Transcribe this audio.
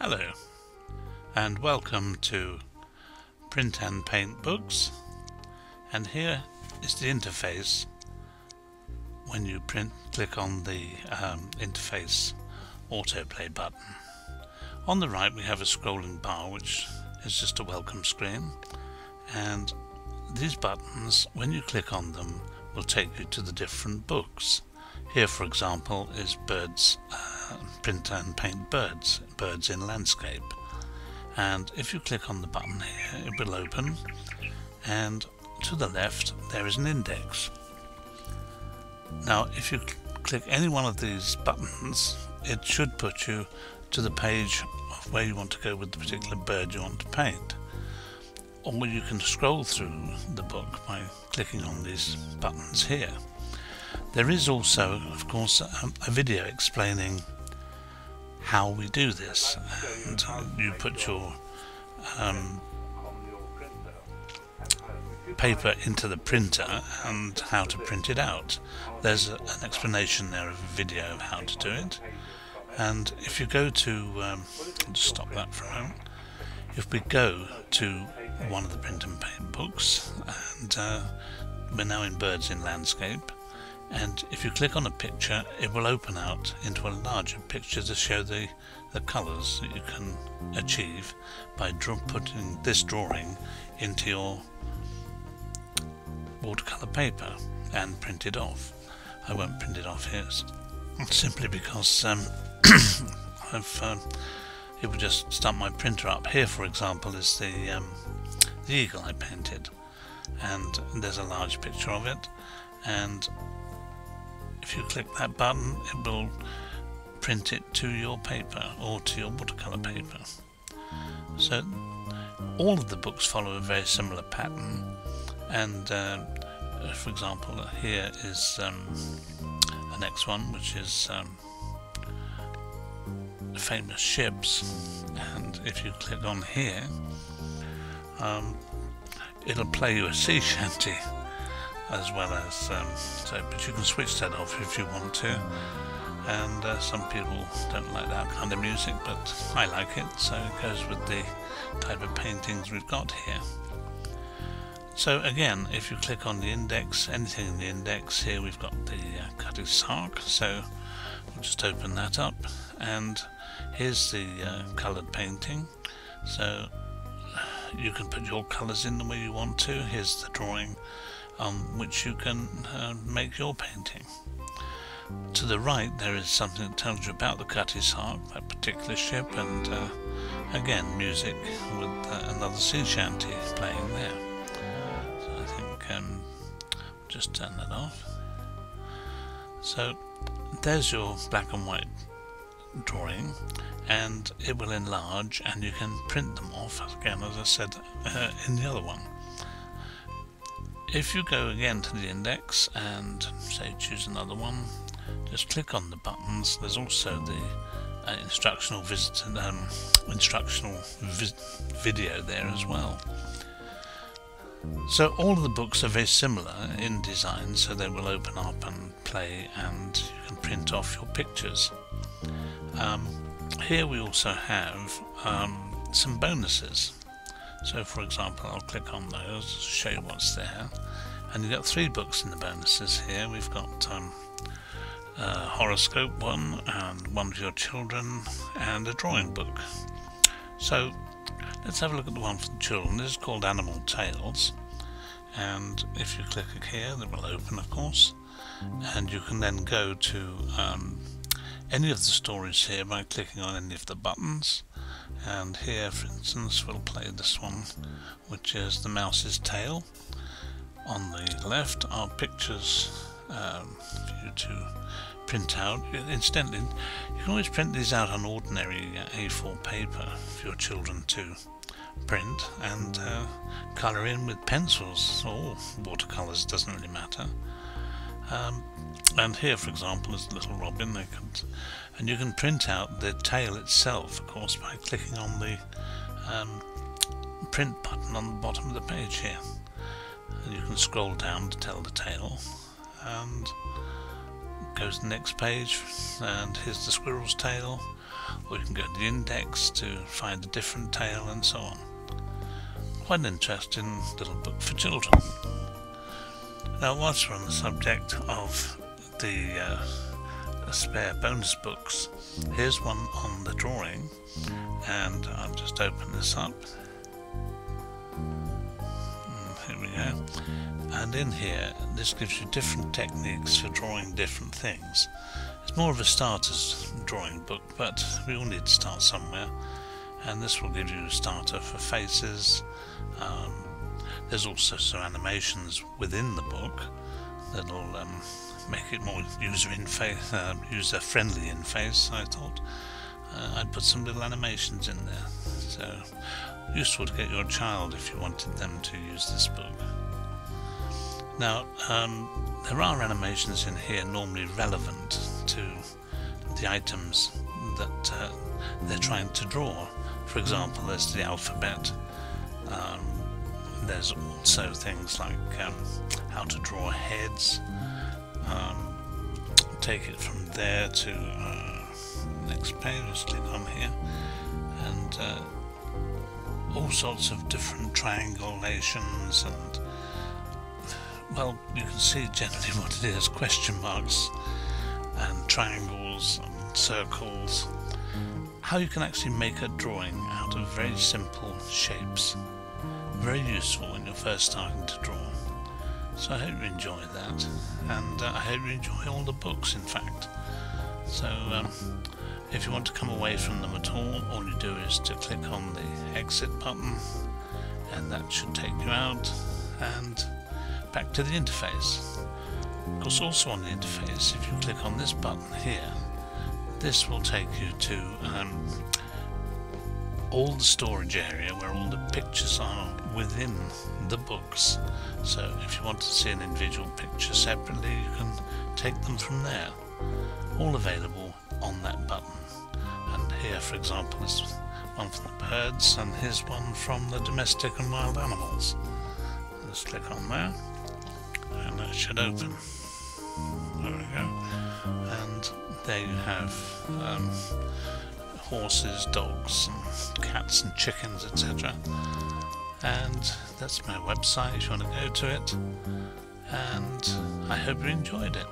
Hello and welcome to Print and Paint Books, and here is the interface. When you click on the interface autoplay button. On the right we have a scrolling bar which is just a welcome screen, and these buttons, when you click on them, will take you to the different books. Here, for example, is Birds, Print and Paint Birds, Birds in Landscape. And if you click on the button here, it will open, and to the left there is an index. Now, if you click any one of these buttons, it should put you to the page of where you want to go with the particular bird you want to paint. Or you can scroll through the book by clicking on these buttons here. There is also, of course, a video explaining how we do this, and you put your paper into the printer and how to print it out. There's an explanation there of a video of how to do it. And if you go to, I'll just stop that for a moment. If we go to one of the Print and Paint books, and we're now in Birds in Landscape, and if you click on a picture, it will open out into a larger picture to show the colours that you can achieve by putting this drawing into your watercolour paper and print it off. I won't print it off here simply because it would just start my printer up. Here, for example, is the eagle I painted, and there's a large picture of it, and if you click that button it will print it to your paper or to your watercolour paper. So all of the books follow a very similar pattern, and for example here is the next one, which is famous ships, and if you click on here it'll play you a sea shanty as well as but you can switch that off if you want to, and some people don't like that kind of music, but I like it, so it goes with the type of paintings we've got here. So again, if you click on the index, anything in the index, here we've got the cutting sark, so we'll just open that up, and here's the coloured painting, so you can put your colours in the way you want to. Here's the drawing on which you can make your painting. To the right there is something that tells you about the cutting sark, that particular ship, and again music with another sea shanty playing there. So I think just turn that off. So there's your black and white drawing, and it will enlarge and you can print them off again, as I said in the other one. If you go again to the index and say choose another one, just click on the buttons. There's also the instructional video there as well. So all of the books are very similar in design, so they will open up and play, and you can print off your pictures. Here we also have some bonuses. So for example, I'll click on those to show you what's there, and you've got 3 books in the bonuses here. We've got a horoscope one, and one for your children, and a drawing book. So let's have a look at the one for the children. This is called Animal Tales, and if you click here, it will open, of course, and you can then go to any of the stories here by clicking on any of the buttons. And here, for instance, we'll play this one, which is The Mouse's Tale. On the left are pictures for you to print out. Incidentally, you can always print these out on ordinary A4 paper for your children to print and colour in with pencils or watercolours, doesn't really matter. And here, for example, is Little Robin. And you can print out the tale itself, of course, by clicking on the print button on the bottom of the page here. And you can scroll down to tell the tale, and go to the next page, and here's the squirrel's tail, or you can go to the index to find a different tail, and so on. Quite an interesting little book for children. Now, whilst we're on the subject of the spare bonus books, here's one on the drawing, and I'll just open this up. Here we go. And in here, this gives you different techniques for drawing different things. It's more of a starter's drawing book, but we all need to start somewhere, and this will give you a starter for faces. There's also some animations within the book that'll make it more user-friendly in face. I thought I'd put some little animations in there, so useful to get your child if you wanted them to use this book. Now, there are animations in here normally relevant to the items that they're trying to draw. For example, there's the alphabet. There's also things like how to draw heads. Take it from there to next page. Just click on here, and all sorts of different triangulations, and well, you can see generally what it is: question marks and triangles and circles. How you can actually make a drawing out of very simple shapes. Very useful when you're first starting to draw. So I hope you enjoy that, and I hope you enjoy all the books, in fact. So if you want to come away from them at all you do is to click on the exit button, and that should take you out and back to the interface. Of course, also on the interface, if you click on this button here, this will take you to all the storage area where all the pictures are within the books. So if you want to see an individual picture separately, you can take them from there. All available on that button. And here, for example, is one from the birds, and here's one from the domestic and wild animals. Just click on there, and that should open. There we go. And there you have horses, dogs, and cats and chickens, etc. And that's my website if you want to go to it, and I hope you enjoyed it.